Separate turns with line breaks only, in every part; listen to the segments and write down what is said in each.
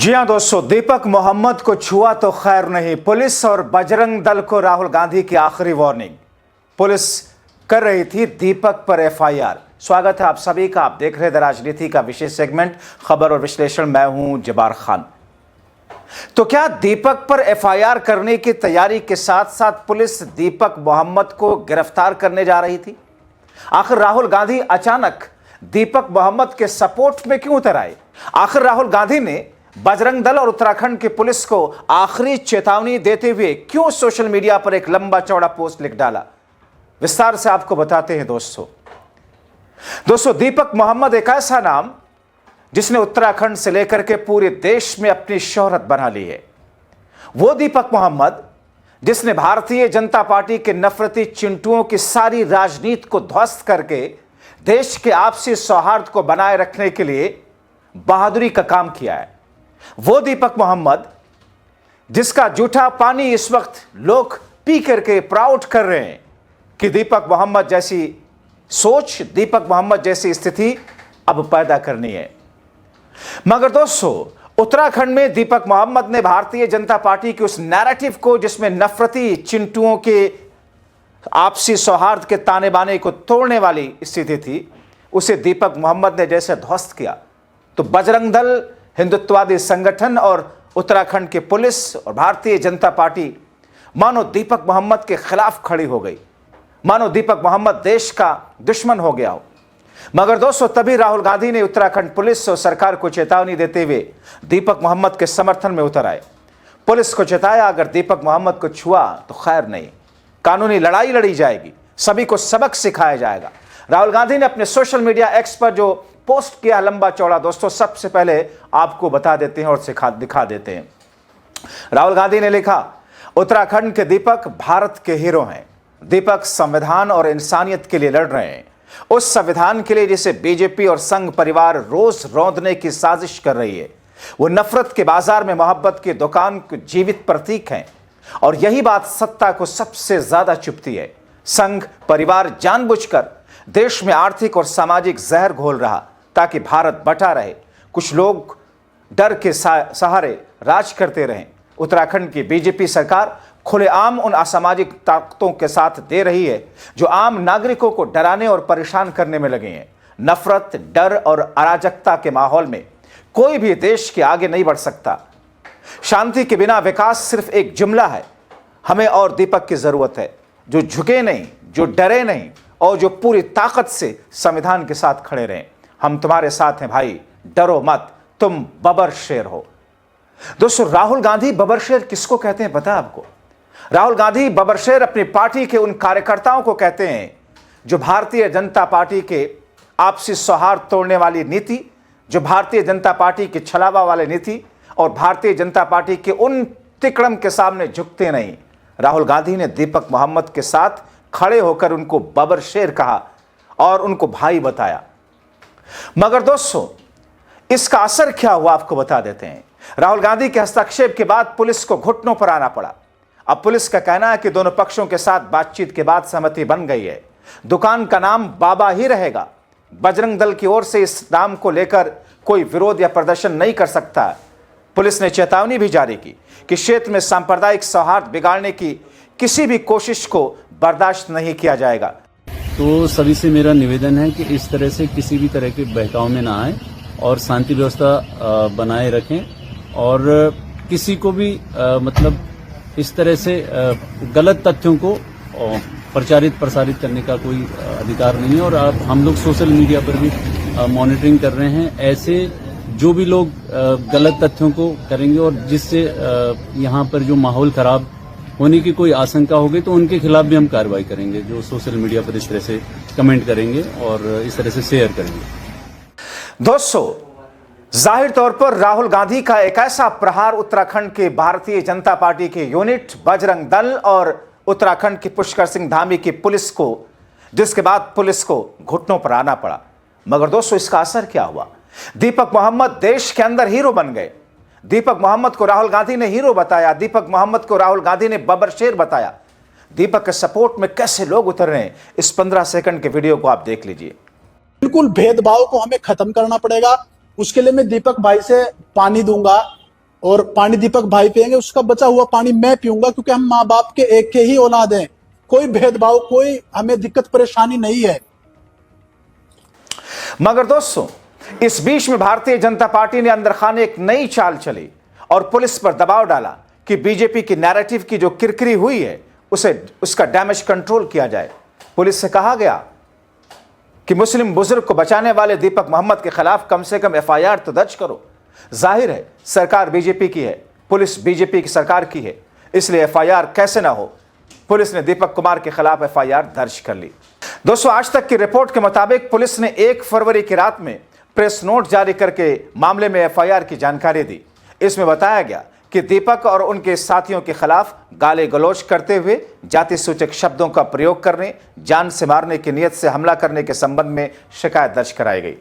जी हां दोस्तों, दीपक मोहम्मद को छुआ तो खैर नहीं। पुलिस और बजरंग दल को राहुल गांधी की आखिरी वार्निंग। पुलिस कर रही थी दीपक पर एफआईआर। स्वागत है आप सभी का। आप देख रहे हैं द राजनीति का विशेष सेगमेंट खबर और विश्लेषण। मैं हूं जबार खान। तो क्या दीपक पर एफआईआर करने की तैयारी के साथ साथ पुलिस दीपक मोहम्मद को गिरफ्तार करने जा रही थी? आखिर राहुल गांधी अचानक दीपक मोहम्मद के सपोर्ट में क्यों उतर आए? आखिर राहुल गांधी ने बजरंग दल और उत्तराखंड की पुलिस को आखिरी चेतावनी देते हुए क्यों सोशल मीडिया पर एक लंबा चौड़ा पोस्ट लिख डाला? विस्तार से आपको बताते हैं दोस्तों, दीपक मोहम्मद एक ऐसा नाम जिसने उत्तराखंड से लेकर के पूरे देश में अपनी शोहरत बना ली है। वो दीपक मोहम्मद जिसने भारतीय जनता पार्टी के नफरती चिंटुओं की सारी राजनीति को ध्वस्त करके देश के आपसी सौहार्द को बनाए रखने के लिए बहादुरी का काम किया है। वो दीपक मोहम्मद जिसका जूठा पानी इस वक्त लोग पी करके प्राउड कर रहे हैं कि दीपक मोहम्मद जैसी सोच, दीपक मोहम्मद जैसी स्थिति अब पैदा करनी है। मगर दोस्तों, उत्तराखंड में दीपक मोहम्मद ने भारतीय जनता पार्टी के उस नैरेटिव को जिसमें नफरती चिंटुओं के आपसी सौहार्द के ताने बाने को तोड़ने वाली स्थिति थी, उसे दीपक मोहम्मद ने जैसे ध्वस्त किया, तो बजरंग दल, हिंदुत्ववादी संगठन और उत्तराखंड की पुलिस और भारतीय जनता पार्टी मानो दीपक मोहम्मद के खिलाफ खड़ी हो गई, मानो दीपक मोहम्मद देश का दुश्मन हो गया हो। मगर दोस्तों, तभी राहुल गांधी ने उत्तराखंड पुलिस और सरकार को चेतावनी देते हुए दीपक मोहम्मद के समर्थन में उतर आए। पुलिस को चेताया, अगर दीपक मोहम्मद को छुआ तो खैर नहीं, कानूनी लड़ाई लड़ी जाएगी, सभी को सबक सिखाया जाएगा। राहुल गांधी ने अपने सोशल मीडिया एक्स पर जो पोस्ट किया लंबा चौड़ा, दोस्तों सबसे पहले आपको बता देते हैं और दिखा देते हैं। राहुल गांधी ने लिखा, उत्तराखंड के दीपक भारत के हीरो हैं। दीपक संविधान और इंसानियत के लिए लड़ रहे हैं, उस संविधान के लिए जिसे बीजेपी और संघ परिवार रोज रौंदने की साजिश कर रही है। वो नफरत के बाजार में मोहब्बत की दुकान के जीवित प्रतीक हैं और यही बात सत्ता को सबसे ज्यादा चुभती है। संघ परिवार जानबूझकर देश में आर्थिक और सामाजिक जहर घोल रहा ताकि भारत बटा रहे। कुछ लोग डर के सहारे राज करते रहें। उत्तराखंड की बीजेपी सरकार खुलेआम उन असामाजिक ताकतों के साथ दे रही है जो आम नागरिकों को डराने और परेशान करने में लगे हैं। नफरत, डर और अराजकता के माहौल में कोई भी देश के आगे नहीं बढ़ सकता। शांति के बिना विकास सिर्फ एक जुमला है। हमें और दीपक की जरूरत है, जो झुके नहीं, जो डरे नहीं और जो पूरी ताकत से संविधान के साथ खड़े रहें। हम तुम्हारे साथ हैं भाई, डरो मत, तुम बबर शेर हो। दोस्तों, राहुल गांधी बबर शेर किसको कहते हैं पता है आपको? राहुल गांधी बबर शेर अपनी पार्टी के उन कार्यकर्ताओं को कहते हैं जो भारतीय जनता पार्टी के आपसी सौहार्द तोड़ने वाली नीति, जो भारतीय जनता पार्टी के छलावा वाले नीति और भारतीय जनता पार्टी के उन तिकड़म के सामने झुकते नहीं। राहुल गांधी ने दीपक मोहम्मद के साथ खड़े होकर उनको बबर शेर कहा और उनको भाई बताया। मगर दोस्तों, इसका असर क्या हुआ आपको बता देते हैं। राहुल गांधी के हस्तक्षेप के बाद पुलिस को घुटनों पर आना पड़ा। अब पुलिस का कहना है कि दोनों पक्षों के साथ बातचीत के बाद सहमति बन गई है। दुकान का नाम बाबा ही रहेगा। बजरंग दल की ओर से इस नाम को लेकर कोई विरोध या प्रदर्शन नहीं कर सकता। पुलिस ने चेतावनी भी जारी की कि क्षेत्र में सांप्रदायिक सौहार्द बिगाड़ने की किसी भी कोशिश को बर्दाश्त नहीं किया जाएगा।
तो सभी से मेरा निवेदन है कि इस तरह से किसी भी तरह के बहकाव में ना आए और शांति व्यवस्था बनाए रखें और किसी को भी मतलब इस तरह से गलत तथ्यों को प्रचारित प्रसारित करने का कोई अधिकार नहीं है। और हम लोग सोशल मीडिया पर भी मॉनिटरिंग कर रहे हैं। ऐसे जो भी लोग गलत तथ्यों को करेंगे और जिससे यहाँ पर जो माहौल खराब होने की कोई आशंका होगी तो उनके खिलाफ भी हम कार्रवाई करेंगे, जो सोशल मीडिया पर इस तरह से कमेंट करेंगे और इस तरह से शेयर करेंगे।
दोस्तों, जाहिर तौर पर राहुल गांधी का एक ऐसा प्रहार उत्तराखंड के भारतीय जनता पार्टी के यूनिट बजरंग दल और उत्तराखंड की पुष्कर सिंह धामी की पुलिस को, जिसके बाद पुलिस को घुटनों पर आना पड़ा। मगर दोस्तों, इसका असर क्या हुआ? दीपक मोहम्मद देश के अंदर हीरो बन गए। दीपक मोहम्मद को राहुल गांधी ने हीरो बताया। दीपक मोहम्मद को राहुल गांधी ने बबर शेर बताया। दीपक के सपोर्ट में कैसे लोग उतर रहे हैं, इस 15 सेकंड के वीडियो को आप देख लीजिए।
बिल्कुल भेदभाव को हमें खत्म करना पड़ेगा। उसके लिए मैं दीपक भाई से पानी दूंगा, और पानी दीपक भाई पियेंगे, उसका बचा हुआ पानी मैं पीऊंगा, क्योंकि हम माँ बाप के एक के ही औलाद हैं। कोई भेदभाव, कोई हमें दिक्कत परेशानी नहीं है।
मगर दोस्तों, इस बीच में भारतीय जनता पार्टी ने अंदर खाने एक नई चाल चली और पुलिस पर दबाव डाला कि बीजेपी की नैरेटिव की जो किरकिरी हुई है उसका डैमेज कंट्रोल किया जाए। पुलिस से कहा गया कि मुस्लिम बुजुर्ग को बचाने वाले दीपक मोहम्मद के खिलाफ कम से कम एफआईआर तो दर्ज करो। जाहिर है सरकार बीजेपी की है, पुलिस बीजेपी की सरकार की है, इसलिए एफआईआर कैसे ना हो। पुलिस ने दीपक कुमार के खिलाफ एफआईआर दर्ज कर ली। दोस्तों, आज तक की रिपोर्ट के मुताबिक पुलिस ने 1 फरवरी की रात में प्रेस नोट जारी करके मामले में एफआईआर की जानकारी दी। इसमें बताया गया कि दीपक और उनके साथियों के खिलाफ गाली गलौज करते हुए जाति सूचक शब्दों का प्रयोग करने, जान से मारने की नीयत से हमला करने के संबंध में शिकायत दर्ज कराई गई।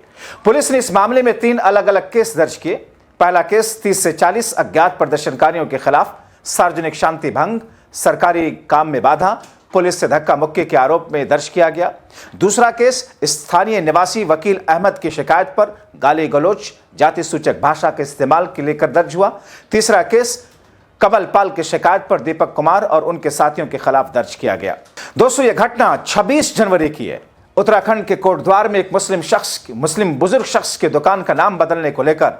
पुलिस ने इस मामले में 3 अलग अलग केस दर्ज किए। पहला केस 30 से 40 अज्ञात प्रदर्शनकारियों के खिलाफ सार्वजनिक शांति भंग, सरकारी काम में बाधा, पुलिस से धक्का मुक्की के आरोप में दर्ज किया गया। दूसरा केस स्थानीय निवासी वकील अहमद की शिकायत पर गाली गलौज, जाति सूचक भाषा के इस्तेमाल के लेकर दर्ज हुआ। तीसरा केस कमल पाल की शिकायत पर दीपक कुमार और उनके साथियों के खिलाफ दर्ज किया गया। दोस्तों, यह घटना 26 जनवरी की है। उत्तराखंड के कोटद्वार में एक मुस्लिम बुजुर्ग शख्स की दुकान का नाम बदलने को लेकर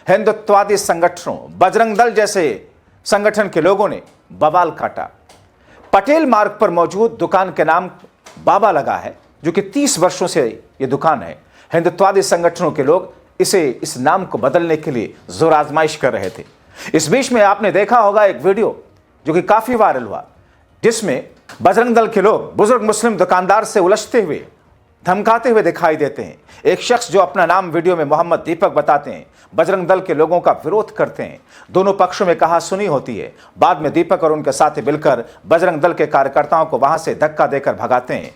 हिंदुत्ववादी संगठनों, बजरंग दल जैसे संगठन के लोगों ने बवाल काटा। पटेल मार्ग पर मौजूद दुकान के नाम बाबा लगा है, जो कि 30 वर्षों से यह दुकान है। हिंदुत्ववादी संगठनों के लोग इस नाम को बदलने के लिए जोर आजमाइश कर रहे थे। इस बीच में आपने देखा होगा एक वीडियो जो कि काफी वायरल हुआ, जिसमें बजरंग दल के लोग बुजुर्ग मुस्लिम दुकानदार से उलझते हुए, धमकाते हुए दिखाई देते हैं। एक शख्स जो अपना नाम वीडियो में मोहम्मद दीपक बताते हैं, बजरंग दल के लोगों का विरोध करते हैं। दोनों पक्षों में कहा सुनी होती है। बाद में दीपक और उनके साथी मिलकर बजरंग दल के कार्यकर्ताओं को वहां से धक्का देकर भगाते हैं।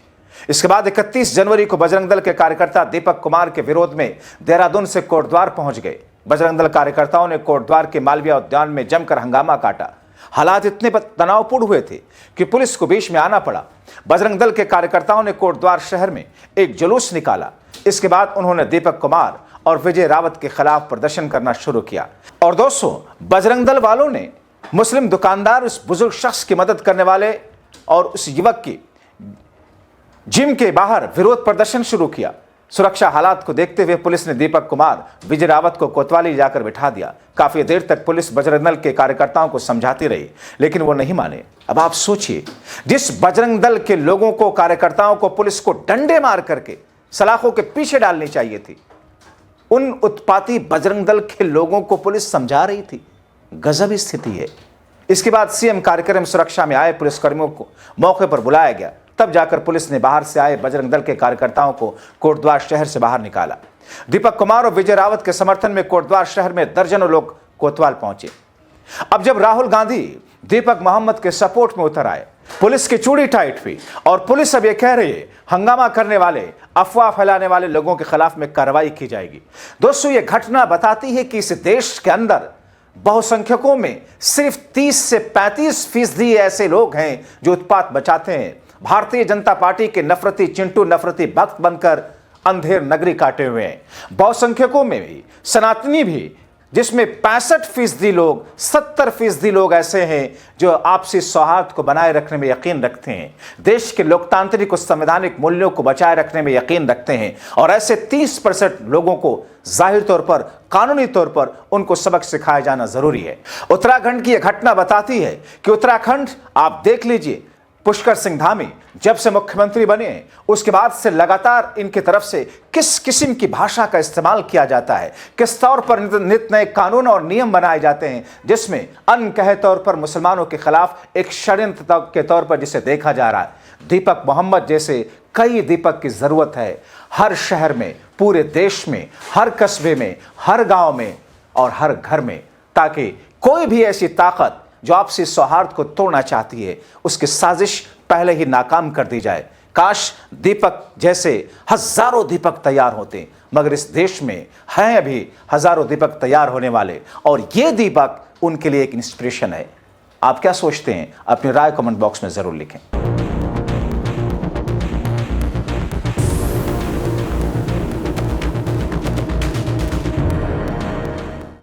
इसके बाद 31 जनवरी को बजरंग दल के कार्यकर्ता दीपक कुमार के विरोध में देहरादून से कोटद्वार पहुंच गए। बजरंग दल कार्यकर्ताओं ने कोटद्वार के मालवीय उद्यान में जमकर हंगामा काटा। हालात इतने तनावपूर्ण हुए थे कि पुलिस को बीच में आना पड़ा। बजरंग दल के कार्यकर्ताओं ने कोटद्वार शहर में एक जुलूस निकाला। इसके बाद उन्होंने दीपक कुमार और विजय रावत के खिलाफ प्रदर्शन करना शुरू किया। और दोस्तों, बजरंग दल वालों ने मुस्लिम दुकानदार, उस बुजुर्ग शख्स की मदद करने वाले और उस युवक की जिम के बाहर विरोध प्रदर्शन शुरू किया। सुरक्षा हालात को देखते हुए पुलिस ने दीपक कुमार, विजय रावत को कोतवाली जाकर बिठा दिया। काफी देर तक पुलिस बजरंग दल के कार्यकर्ताओं को समझाती रही, लेकिन वो नहीं माने। अब आप सोचिए, जिस बजरंग दल के लोगों को, कार्यकर्ताओं को पुलिस को डंडे मार करके सलाखों के पीछे डालनी चाहिए थी, उन उत्पाती बजरंग दल के लोगों को पुलिस समझा रही थी। गजब स्थिति है। इसके बाद सीएम कार्यक्रम सुरक्षा में आए पुलिसकर्मियों को मौके पर बुलाया गया। तब जाकर पुलिस ने बाहर से आए बजरंग दल के कार्यकर्ताओं को कोटद्वार शहर से बाहर निकाला। दीपक कुमार और विजय रावत के समर्थन में कोटद्वार शहर में दर्जनों लोग कोतवाल पहुंचे। अब जब राहुल गांधी दीपक मोहम्मद के सपोर्ट में उतर आए, पुलिस की चूड़ी टाइट हुई और पुलिस अब यह कह रही है हंगामा करने वाले, अफवाह फैलाने वाले लोगों के खिलाफ में कार्रवाई की जाएगी। दोस्तों, यह घटना बताती है कि इस देश के अंदर बहुसंख्यकों में सिर्फ 30 से 35% ऐसे लोग हैं जो उत्पात मचाते हैं। भारतीय जनता पार्टी के नफरती चिंटू, नफरती भक्त बनकर अंधेर नगरी काटे हुए हैं। बहुसंख्यकों में भी, सनातनी भी, जिसमें 65% लोग, 70% लोग ऐसे हैं जो आपसी सौहार्द को बनाए रखने में यकीन रखते हैं, देश के लोकतांत्रिक और संवैधानिक मूल्यों को बचाए रखने में यकीन रखते हैं। और ऐसे 30% लोगों को जाहिर तौर पर, कानूनी तौर पर उनको सबक सिखाया जाना जरूरी है। उत्तराखंड की यह घटना बताती है कि उत्तराखंड, आप देख लीजिए, पुष्कर सिंह धामी जब से मुख्यमंत्री बने उसके बाद से लगातार इनकी तरफ से किस किस्म की भाषा का इस्तेमाल किया जाता है, किस तौर पर नित नए कानून और नियम बनाए जाते हैं, जिसमें अनकहे तौर पर मुसलमानों के खिलाफ एक षड्यंत्र के तौर पर जिसे देखा जा रहा है। दीपक मोहम्मद जैसे कई दीपक की जरूरत है हर शहर में, पूरे देश में, हर कस्बे में, हर गांव में और हर घर में, ताकि कोई भी ऐसी ताकत जो आपसी सौहार्द को तोड़ना चाहती है, उसकी साजिश पहले ही नाकाम कर दी जाए। काश दीपक जैसे हजारों दीपक तैयार होते, मगर इस देश में हैं अभी हजारों दीपक तैयार होने वाले, और ये दीपक उनके लिए एक इंस्पिरेशन है। आप क्या सोचते हैं? अपनी राय कमेंट बॉक्स में जरूर लिखें।